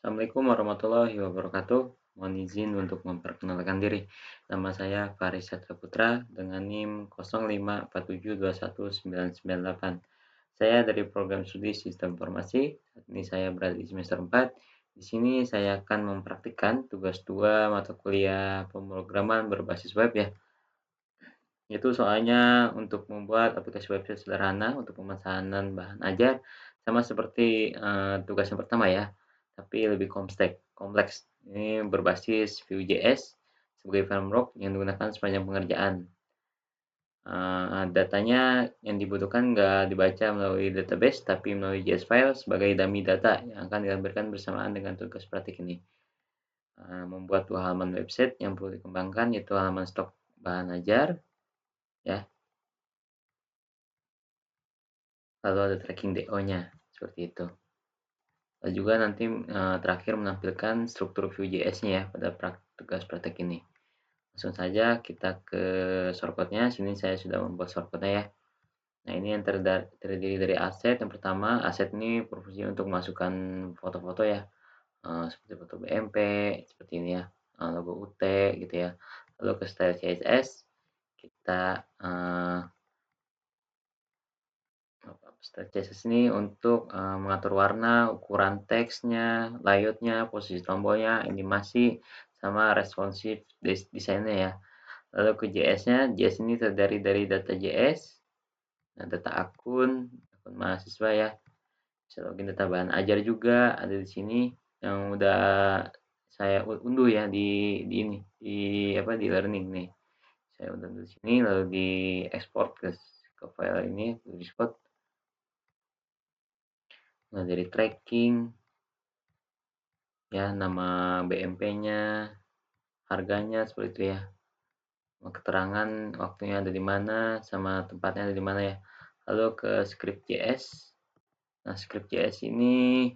Assalamualaikum warahmatullahi wabarakatuh. Mohon izin untuk memperkenalkan diri. Nama saya Faris Satraputra dengan NIM 0547219998. Saya dari program studi Sistem Informasi. Saat ini saya berada di semester 4. Di sini saya akan mempraktikkan tugas 2 mata kuliah pemrograman berbasis web ya. Itu soalnya untuk membuat aplikasi website sederhana untuk pemesanan bahan ajar, sama seperti, tugas yang pertama ya, tapi lebih kompleks. Ini berbasis Vue.js sebagai framework yang digunakan sepanjang pengerjaan. Datanya yang dibutuhkan nggak dibaca melalui database, tapi melalui JS file sebagai dummy data yang akan ditampilkan bersamaan dengan tugas praktik ini. Membuat 2 halaman website yang perlu dikembangkan, yaitu halaman stok bahan ajar, ya, lalu ada tracking DO-nya, seperti itu. Lalu juga nanti terakhir menampilkan struktur Vue.js-nya ya pada tugas praktek ini. Langsung saja kita ke shortcut-nya. Sini saya sudah membuat shortcut-nya ya. Nah, ini yang terdiri dari aset. Yang pertama, aset ini berfungsi untuk masukkan foto-foto ya, seperti foto BMP, seperti ini ya, logo UT gitu ya. Lalu ke style CSS, kita CSS ini untuk mengatur warna, ukuran teksnya, layoutnya, posisi tombolnya, animasi, sama responsive desainnya ya. Lalu ke JS-nya, JS ini terdiri dari data JS, nah, data akun mahasiswa ya. Bisa login data bahan ajar juga ada di sini yang udah saya unduh ya di ini di learning nih. Saya unduh di sini lalu diekspor ke file ini, di export. Nah, dari tracking, ya, nama BMP-nya, harganya seperti itu ya. Keterangan waktunya ada di mana, sama tempatnya ada di mana ya. Lalu ke script.js. Nah, script.js ini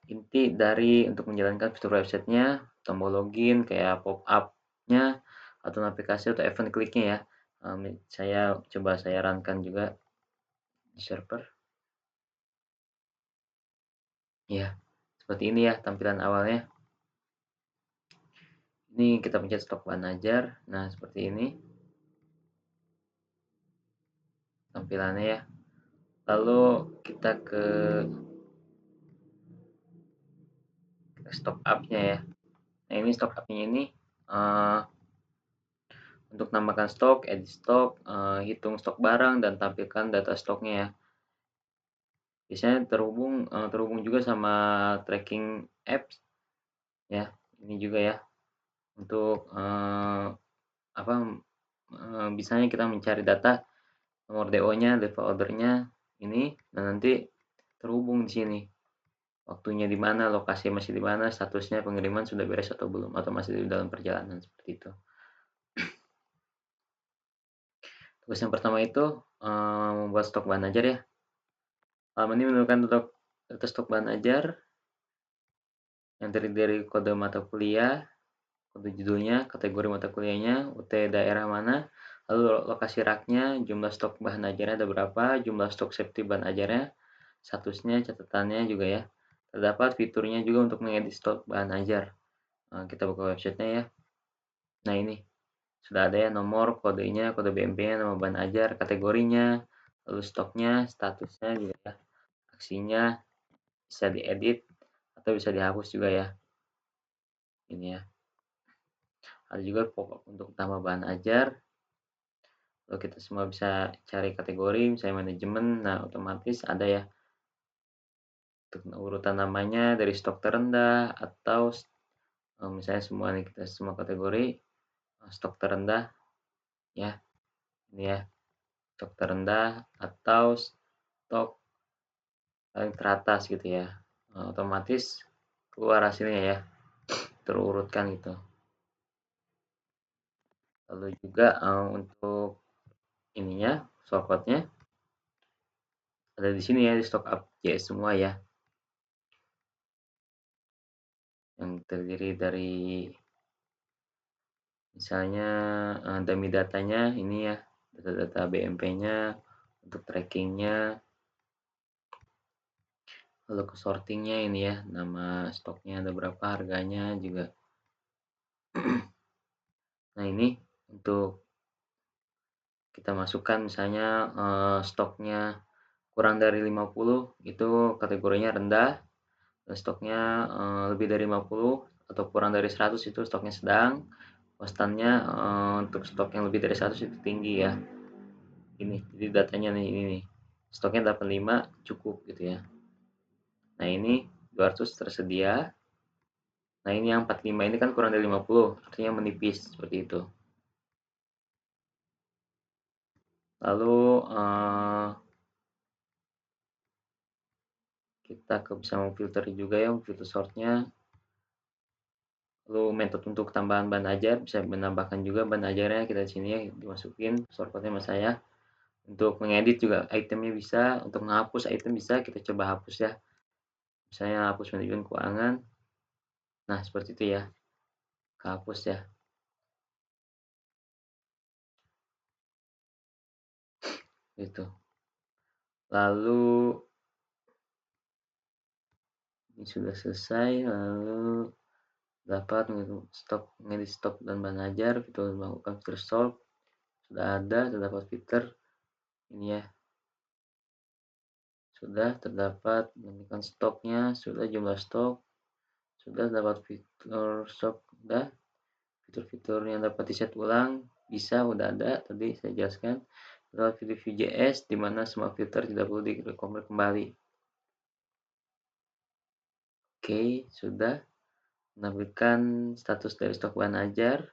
inti dari untuk menjalankan fitur websitenya, tombol login, kayak pop-up-nya, atau aplikasi atau event kliknya ya. Saya runkan juga di server. Ya, seperti ini ya tampilan awalnya. Ini kita pencet stok bahan ajar. Nah, seperti ini tampilannya ya. Lalu kita ke stok up-nya ya. Nah, ini stok up-nya ini uh, untuk nambahkan stok, edit stok, hitung stok barang, dan tampilkan data stoknya ya. Biasanya terhubung juga sama tracking apps ya. Ini juga ya untuk bisanya kita mencari data nomor DO-nya, level order-nya ini, dan nanti terhubung di sini. Waktunya di mana, lokasi masih di mana, statusnya pengiriman sudah beres atau belum, atau masih dalam perjalanan seperti itu. Tugas yang pertama itu membuat stok bahan ajar ya. Halaman ini menentukan data stok bahan ajar yang terdiri dari kode mata kuliah, kode judulnya, kategori mata kuliahnya, UT daerah mana, lalu lokasi raknya, jumlah stok bahan ajarnya ada berapa, jumlah stok safety bahan ajarnya, statusnya, catatannya juga ya. Terdapat fiturnya juga untuk mengedit stok bahan ajar. Kita buka websitenya ya. Nah, ini sudah ada ya nomor, kodenya, kode BMP-nya, nama bahan ajar, kategorinya, lalu stoknya, statusnya juga ya. Aksinya bisa diedit atau bisa dihapus juga ya. Ini ya. Ada juga pop-up untuk tambah bahan ajar. Lalu kita semua bisa cari kategori, misalnya manajemen. Nah, otomatis ada ya untuk urutan namanya dari stok terendah atau misalnya kita semua kategori stok terendah ya. Ini ya, stok terendah atau stok paling teratas gitu ya. Otomatis keluar hasilnya ya, terurutkan gitu. Lalu juga untuk ininya, shortcut-nya ada di sini ya, di stock up JS semua ya, yang terdiri dari misalnya dummy datanya ini ya, data-data BMP-nya untuk trackingnya. Lalu ke sortingnya ini ya, nama stoknya ada berapa, harganya juga. Nah ini untuk kita masukkan misalnya stoknya kurang dari 50 itu kategorinya rendah, dan stoknya lebih dari 50 atau kurang dari 100 itu stoknya sedang, wastannya untuk stok yang lebih dari 100 itu tinggi ya. Ini jadi datanya nih, ini nih, stoknya 85 cukup gitu ya. Nah ini 200 tersedia. Nah ini yang 45 ini kan kurang dari 50, artinya menipis seperti itu. Lalu kita bisa memfilter juga ya, filter sortnya. Lalu metode untuk tambahan bahan ajar, bisa menambahkan juga bahan ajarnya kita di sini ya, dimasukin shortcutnya sama saya. Untuk mengedit juga itemnya bisa, untuk menghapus item bisa, kita coba hapus ya. Misalnya hapus manajemen keuangan. Nah, seperti itu ya. Kehapus ya. Gitu. Lalu ini sudah selesai, lalu dapat mengedit stok dan bahan ajar, kita melakukan filter sort, sudah ada, terdapat filter ini ya, sudah terdapat menentukan stoknya, sudah jumlah stok, sudah dapat fitur stok, sudah fitur-fitur yang dapat diset ulang bisa, udah ada tadi saya jelaskan. Terdapat fitur VJS di mana semua filter tidak perlu direkomend kembali. Oke, sudah menampilkan status dari stok bahan ajar,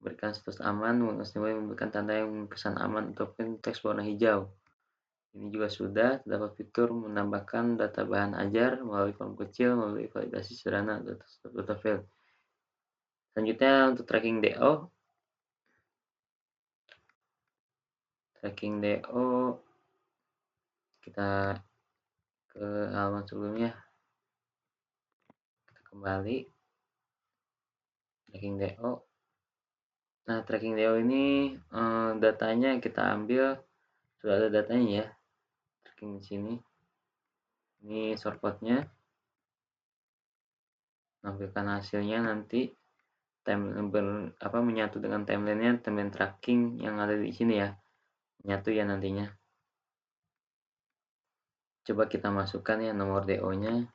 berikan status aman, memberikan tanda yang pesan aman ataupun teks warna hijau. Ini juga sudah terdapat fitur menambahkan data bahan ajar melalui form kecil, melalui validasi sederhana data file. Selanjutnya untuk tracking DO. Tracking DO kita ke halaman sebelumnya, kita kembali tracking DO. Nah, tracking DO ini datanya kita ambil, sudah ada datanya ya, tracking di sini. Ini shortcutnya, menampilkan hasilnya nanti menyatu dengan timelinenya, timeline tracking yang ada di sini ya, menyatu ya nantinya. Coba kita masukkan ya nomor DO-nya,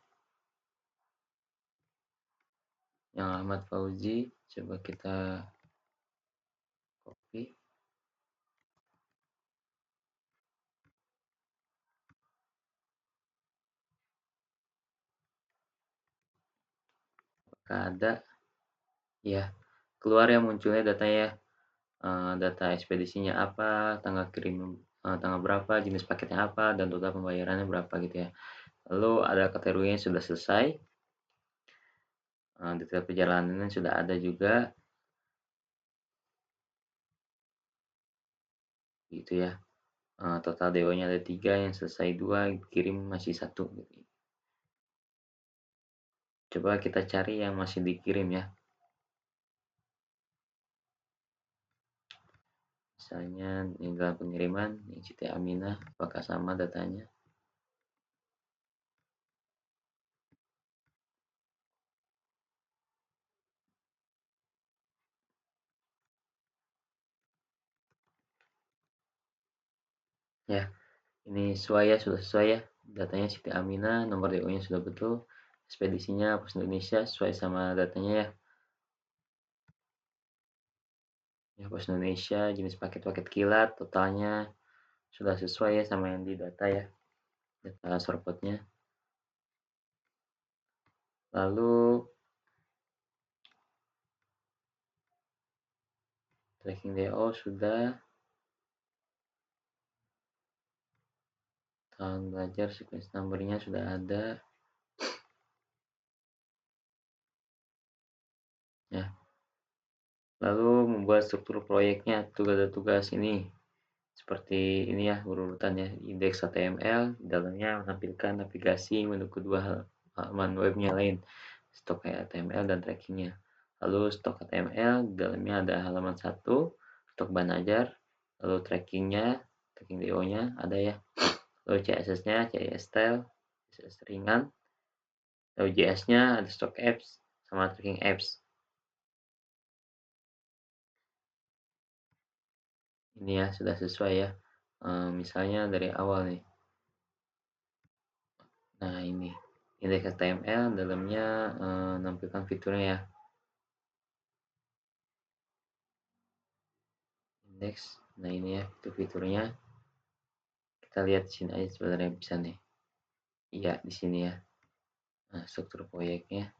yang Ahmad Fauzi. Coba kita copy. Apakah ada? Ya, keluar ya munculnya datanya. Data ekspedisinya apa, tanggal kirim tanggal berapa, jenis paketnya apa, dan total pembayarannya berapa gitu ya. Lalu ada kategorinya sudah selesai, detail perjalanannya sudah ada juga gitu ya. Total DO-nya ada 3, yang selesai 2, kirim masih 1 gitu. Coba kita cari yang masih dikirim ya. Misalnya ini dalam pengiriman, ini Siti Aminah, apakah sama datanya? Ya, ini sesuai ya, sudah sesuai ya. Datanya Siti Aminah, nomor DO-nya sudah betul, ekspedisinya Pos Indonesia sesuai sama datanya ya. Ya, Pos Indonesia, jenis paket-paket kilat, totalnya sudah sesuai ya sama yang di data ya, data shortcutnya. Lalu tracking DO sudah, tahun belajar sequence numbernya sudah ada ya. Lalu membuat struktur proyeknya, tugas-tugas ini seperti ini ya, urutan ya, indeks HTML, dalamnya menampilkan navigasi menu kedua halaman webnya lain, stok HTML dan trackingnya. Lalu stok HTML, dalamnya ada halaman 1, stok bahan ajar, lalu trackingnya, tracking DO-nya ada ya, lalu CSS-nya, CSS style, CSS ringan, JS-nya ada stock apps, sama tracking apps. Ini ya, sudah sesuai ya. Misalnya dari awal nih. Nah, ini indeks HTML dalamnya nampilkan fiturnya ya. Indeks. Nah, ini ya fitur-fiturnya. Kita lihat di sini aja sebenarnya bisa nih. Iya, di sini ya. Nah, struktur proyeknya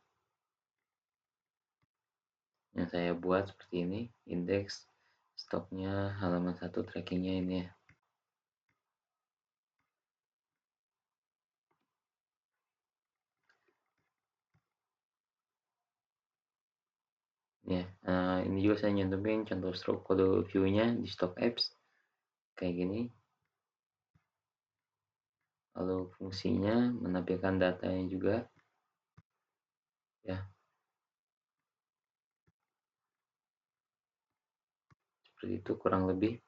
yang saya buat seperti ini, indeks, stoknya, halaman 1, trackingnya ini ya. Ya, ini juga saya nyantumin contoh stroke kode view-nya di stock apps kayak gini. Lalu fungsinya menampilkan datanya juga ya, seperti itu kurang lebih.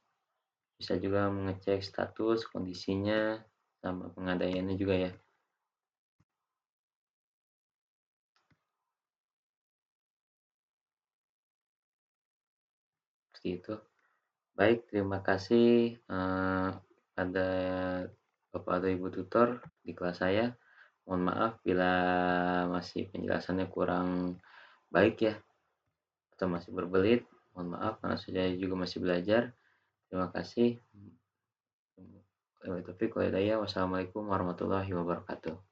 Bisa juga mengecek status, kondisinya, sama pengadaiannya juga ya, seperti itu. Baik, terima kasih pada Bapak atau Ibu tutor di kelas saya. Mohon maaf bila masih penjelasannya kurang baik ya, atau masih berbelit. Mohon maaf karena saya juga masih belajar. Terima kasih. Wassalamualaikum warahmatullahi wabarakatuh.